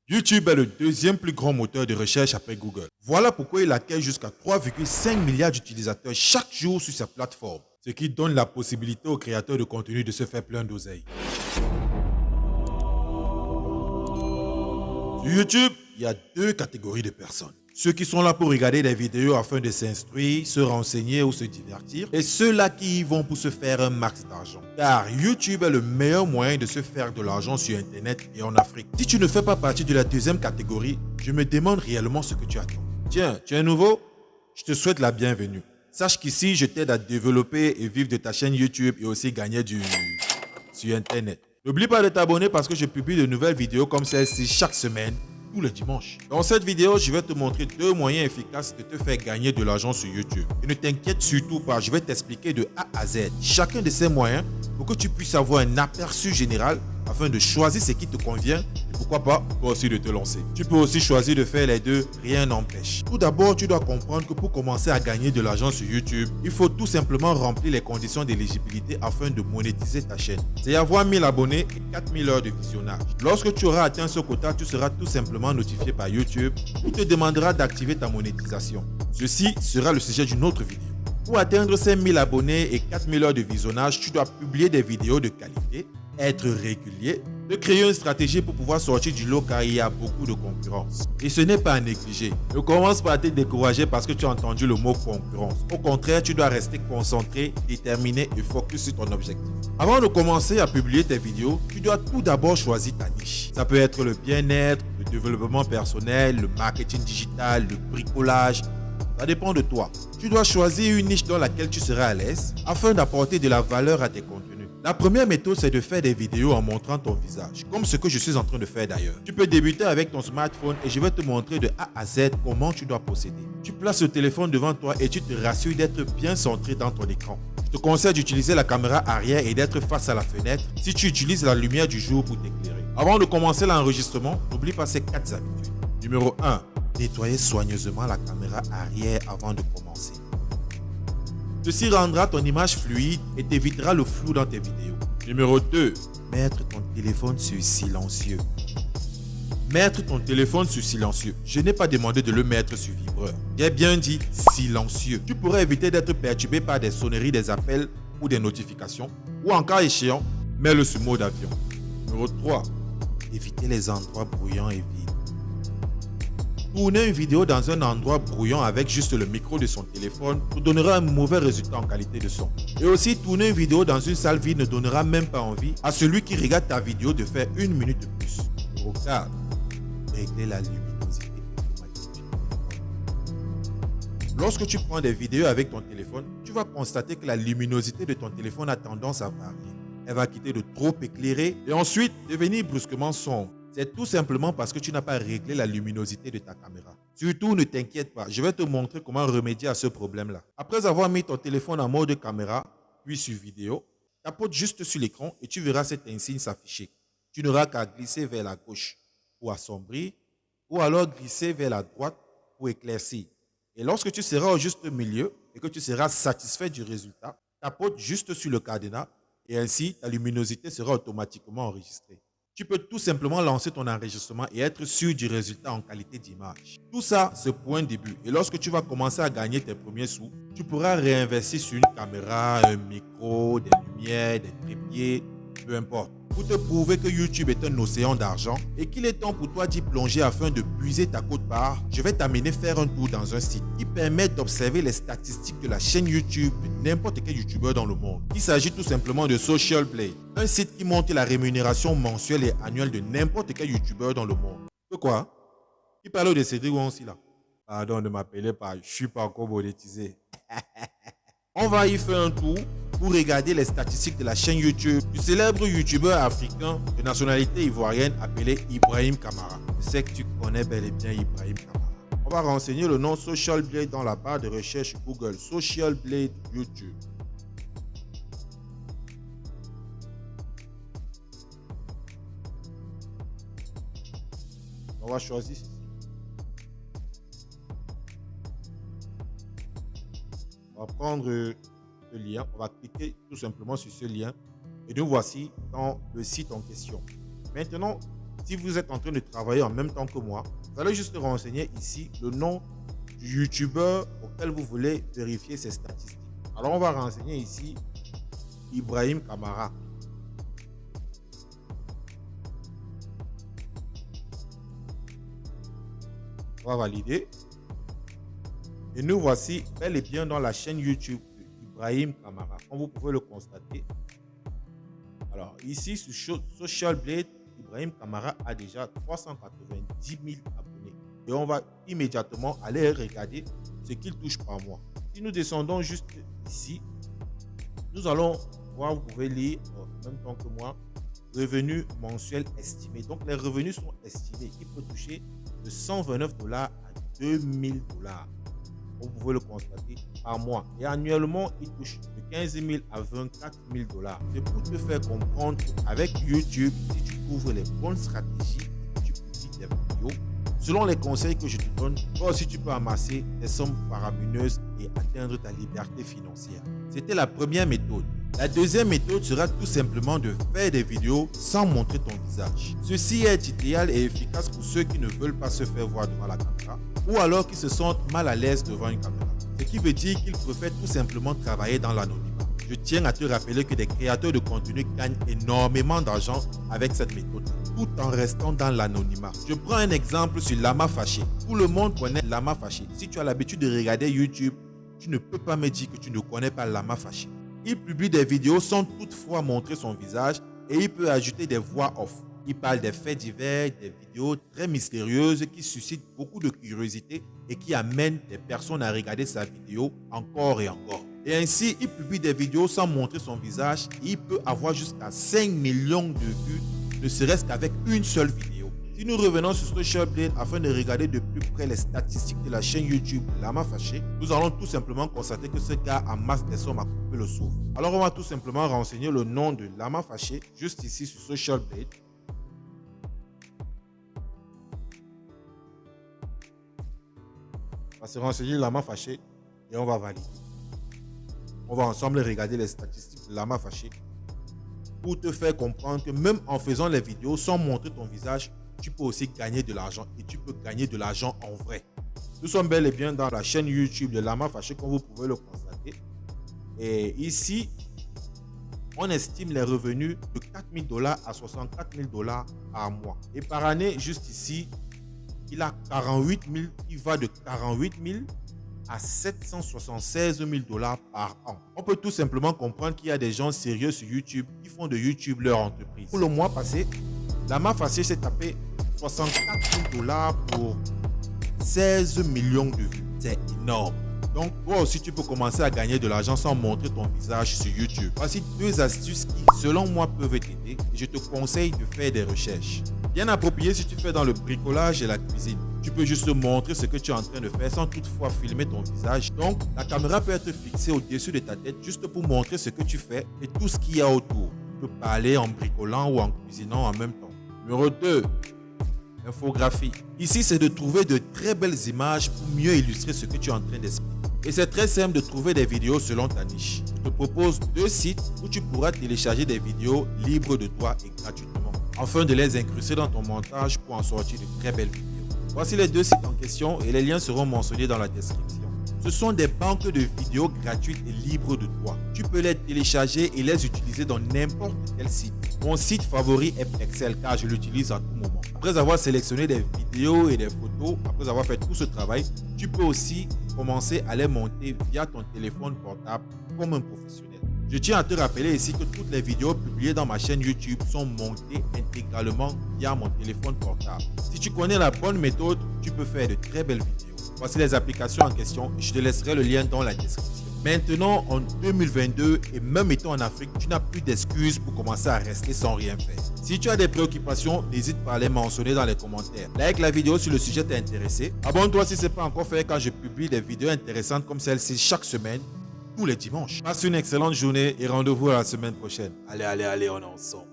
YouTube est le deuxième plus grand moteur de recherche après Google. Voilà pourquoi il accueille jusqu'à 3,5 milliards d'utilisateurs chaque jour sur sa plateforme, ce qui donne la possibilité aux créateurs de contenu de se faire plein d'oseille. Sur YouTube, il y a deux catégories de personnes. Ceux qui sont là pour regarder des vidéos afin de s'instruire, se renseigner ou se divertir. Et ceux-là qui y vont pour se faire un max d'argent. Car YouTube est le meilleur moyen de se faire de l'argent sur Internet et en Afrique. Si tu ne fais pas partie de la deuxième catégorie, je me demande réellement ce que tu attends. Tiens, tu es nouveau? Je te souhaite la bienvenue. Sache qu'ici, je t'aide à développer et vivre de ta chaîne YouTube et aussi gagner sur Internet. N'oublie pas de t'abonner parce que je publie de nouvelles vidéos comme celle-ci chaque semaine, tous les dimanches. Dans cette vidéo, je vais te montrer deux moyens efficaces de te faire gagner de l'argent sur YouTube. Et ne t'inquiète surtout pas, je vais t'expliquer de A à Z chacun de ces moyens pour que tu puisses avoir un aperçu général afin de choisir ce qui te convient et pourquoi pas, toi aussi de te lancer. Tu peux aussi choisir de faire les deux, rien n'empêche. Tout d'abord, tu dois comprendre que pour commencer à gagner de l'argent sur YouTube, il faut tout simplement remplir les conditions d'éligibilité afin de monétiser ta chaîne. C'est avoir 1000 abonnés et 4000 heures de visionnage. Lorsque tu auras atteint ce quota, tu seras tout simplement notifié par YouTube qui te demandera d'activer ta monétisation. Ceci sera le sujet d'une autre vidéo. Pour atteindre ces 1000 abonnés et 4000 heures de visionnage, tu dois publier des vidéos de qualité, être régulier, de créer une stratégie pour pouvoir sortir du lot car il y a beaucoup de concurrence. Et ce n'est pas à négliger. Ne commence pas à te décourager parce que tu as entendu le mot concurrence. Au contraire, tu dois rester concentré, déterminé et focus sur ton objectif. Avant de commencer à publier tes vidéos, tu dois tout d'abord choisir ta niche. Ça peut être le bien-être, le développement personnel, le marketing digital, le bricolage. Ça dépend de toi. Tu dois choisir une niche dans laquelle tu seras à l'aise afin d'apporter de la valeur à tes contenus. La première méthode, c'est de faire des vidéos en montrant ton visage, comme ce que je suis en train de faire d'ailleurs. Tu peux débuter avec ton smartphone et je vais te montrer de A à Z comment tu dois procéder. Tu places le téléphone devant toi et tu te rassures d'être bien centré dans ton écran. Je te conseille d'utiliser la caméra arrière et d'être face à la fenêtre si tu utilises la lumière du jour pour t'éclairer. Avant de commencer l'enregistrement, n'oublie pas ces 4 habitudes. Numéro 1. Nettoyer soigneusement la caméra arrière avant de commencer. Ceci rendra ton image fluide et t'évitera le flou dans tes vidéos. Numéro 2. Mettre ton téléphone sur silencieux. Mettre ton téléphone sur silencieux. Je n'ai pas demandé de le mettre sur vibreur. J'ai bien dit silencieux. Tu pourrais éviter d'être perturbé par des sonneries, des appels ou des notifications. Ou en cas échéant, mets-le sur mode avion. Numéro 3. Éviter les endroits bruyants et vides. Tourner une vidéo dans un endroit bruyant avec juste le micro de son téléphone te donnera un mauvais résultat en qualité de son. Et aussi, tourner une vidéo dans une salle vide ne donnera même pas envie à celui qui regarde ta vidéo de faire 1 minute de plus. Numéro 4. Régler la luminosité automatique. Lorsque tu prends des vidéos avec ton téléphone, tu vas constater que la luminosité de ton téléphone a tendance à varier. Elle va quitter de trop éclairée et ensuite devenir brusquement sombre. C'est tout simplement parce que tu n'as pas réglé la luminosité de ta caméra. Surtout, ne t'inquiète pas, je vais te montrer comment remédier à ce problème-là. Après avoir mis ton téléphone en mode caméra, puis sur vidéo, tapote juste sur l'écran et tu verras cet insigne s'afficher. Tu n'auras qu'à glisser vers la gauche pour assombrir ou alors glisser vers la droite pour éclaircir. Et lorsque tu seras au juste milieu et que tu seras satisfait du résultat, tapote juste sur le cadenas et ainsi ta luminosité sera automatiquement enregistrée. Tu peux tout simplement lancer ton enregistrement et être sûr du résultat en qualité d'image. Tout ça, c'est pour un début. Et lorsque tu vas commencer à gagner tes premiers sous, tu pourras réinvestir sur une caméra, un micro, des lumières, des trépieds, peu importe. Pour te prouver que YouTube est un océan d'argent et qu'il est temps pour toi d'y plonger afin de puiser ta quote-part, je vais t'amener faire un tour dans un site qui permet d'observer les statistiques de la chaîne YouTube de n'importe quel YouTuber dans le monde. Il s'agit tout simplement de Social Blade, un site qui montre la rémunération mensuelle et annuelle de n'importe quel YouTuber dans le monde. De quoi? Il parle de Cédric aussi là. Pardon, ne m'appelez pas, je ne suis pas encore monétisé. On va y faire un tour pour regarder les statistiques de la chaîne YouTube du célèbre youtubeur africain de nationalité ivoirienne appelé Ibrahim Kamara. Je sais que tu connais bel et bien Ibrahim Kamara. On va renseigner le nom Social Blade dans la barre de recherche Google. Social Blade YouTube. On va choisir ceci. On va prendre le lien, on va cliquer tout simplement sur ce lien et nous voici dans le site en question. Maintenant, Si vous êtes en train de travailler en même temps que moi, vous allez juste renseigner ici le nom du youtubeur auquel vous voulez vérifier ses statistiques. Alors on va renseigner ici Ibrahim Kamara. On va valider. Et nous voici bel et bien dans la chaîne YouTube d'Ibrahim Kamara, comme vous pouvez le constater. Alors ici sur Social Blade, Ibrahim Kamara a déjà 390 000 abonnés. Et on va immédiatement aller regarder ce qu'il touche par mois. Si nous descendons juste ici, nous allons voir, vous pouvez lire en même temps que moi, revenus mensuels estimés. Donc les revenus sont estimés. Il peut toucher de 129 $ à 2000 $. Vous pouvez le constater par mois. Et annuellement, il touche de 15 000 à 24 000 $. C'est pour te faire comprendre qu'avec YouTube, si tu trouves les bonnes stratégies, tu publies des vidéos, selon les conseils que je te donne, toi aussi tu peux amasser des sommes faramineuses et atteindre ta liberté financière. C'était la première méthode. La deuxième méthode sera tout simplement de faire des vidéos sans montrer ton visage. Ceci est idéal et efficace pour ceux qui ne veulent pas se faire voir devant la caméra ou alors qui se sentent mal à l'aise devant une caméra. Ce qui veut dire qu'ils préfèrent tout simplement travailler dans l'anonymat. Je tiens à te rappeler que des créateurs de contenu gagnent énormément d'argent avec cette méthode, tout en restant dans l'anonymat. Je prends un exemple sur Lama Fâché. Tout le monde connaît Lama Fâché. Si tu as l'habitude de regarder YouTube, tu ne peux pas me dire que tu ne connais pas Lama Fâché. Il publie des vidéos sans toutefois montrer son visage et il peut ajouter des voix off. Il parle des faits divers, des vidéos très mystérieuses qui suscitent beaucoup de curiosité et qui amènent des personnes à regarder sa vidéo encore et encore. Et ainsi, il publie des vidéos sans montrer son visage et il peut avoir jusqu'à 5 millions de vues, ne serait-ce qu'avec une seule vidéo. Si nous revenons sur Social Blade afin de regarder de plus près les statistiques de la chaîne YouTube Lama Fâché, nous allons tout simplement constater que ce gars amasse des sommes à couper le souffle. Alors on va tout simplement renseigner le nom de Lama Fâché juste ici sur Social Blade. On va se renseigner Lama Fâché et on va valider. On va ensemble regarder les statistiques de Lama Fâché pour te faire comprendre que même en faisant les vidéos sans montrer ton visage, tu peux aussi gagner de l'argent et tu peux gagner de l'argent en vrai. Nous sommes bel et bien dans la chaîne YouTube de Lama Fâché comme vous pouvez le constater. Et ici, on estime les revenus de 4 000 $ à 64 000 $ par mois. Et par année, juste ici, il a 48 000, il va de 48 000 à 776 000 $ par an. On peut tout simplement comprendre qu'il y a des gens sérieux sur YouTube qui font de YouTube leur entreprise. Pour le mois passé, Lama Fâché s'est tapé 64 000 $ pour 16 millions de vues. C'est énorme. Donc, toi aussi, tu peux commencer à gagner de l'argent sans montrer ton visage sur YouTube. Voici 2 astuces qui, selon moi, peuvent t'aider et je te conseille de faire des recherches. Bien approprié si tu fais dans le bricolage et la cuisine. Tu peux juste montrer ce que tu es en train de faire sans toutefois filmer ton visage. Donc, la caméra peut être fixée au-dessus de ta tête juste pour montrer ce que tu fais et tout ce qu'il y a autour. Tu peux parler en bricolant ou en cuisinant en même temps. Numéro 2. Infographie. Ici, c'est de trouver de très belles images pour mieux illustrer ce que tu es en train d'expliquer. Et c'est très simple de trouver des vidéos selon ta niche. Je te propose 2 sites où tu pourras télécharger des vidéos libres de toi et gratuitement, afin de les incruster dans ton montage pour en sortir de très belles vidéos. Voici les 2 sites en question et les liens seront mentionnés dans la description. Ce sont des banques de vidéos gratuites et libres de toi. Tu peux les télécharger et les utiliser dans n'importe quel site. Mon site favori est Pexels car je l'utilise à tout moment. Après avoir sélectionné des vidéos et des photos, après avoir fait tout ce travail, tu peux aussi commencer à les monter via ton téléphone portable comme un professionnel. Je tiens à te rappeler ici que toutes les vidéos publiées dans ma chaîne YouTube sont montées intégralement via mon téléphone portable. Si tu connais la bonne méthode, tu peux faire de très belles vidéos. Voici les applications en question et je te laisserai le lien dans la description. Maintenant, en 2022 et même étant en Afrique, tu n'as plus d'excuses pour commencer à rester sans rien faire. Si tu as des préoccupations, n'hésite pas à les mentionner dans les commentaires. Like la vidéo si le sujet t'est intéressé. Abonne-toi si ce n'est pas encore fait car je publie des vidéos intéressantes comme celle-ci chaque semaine, tous les dimanches. Passe une excellente journée et rendez-vous à la semaine prochaine. Allez, on est ensemble.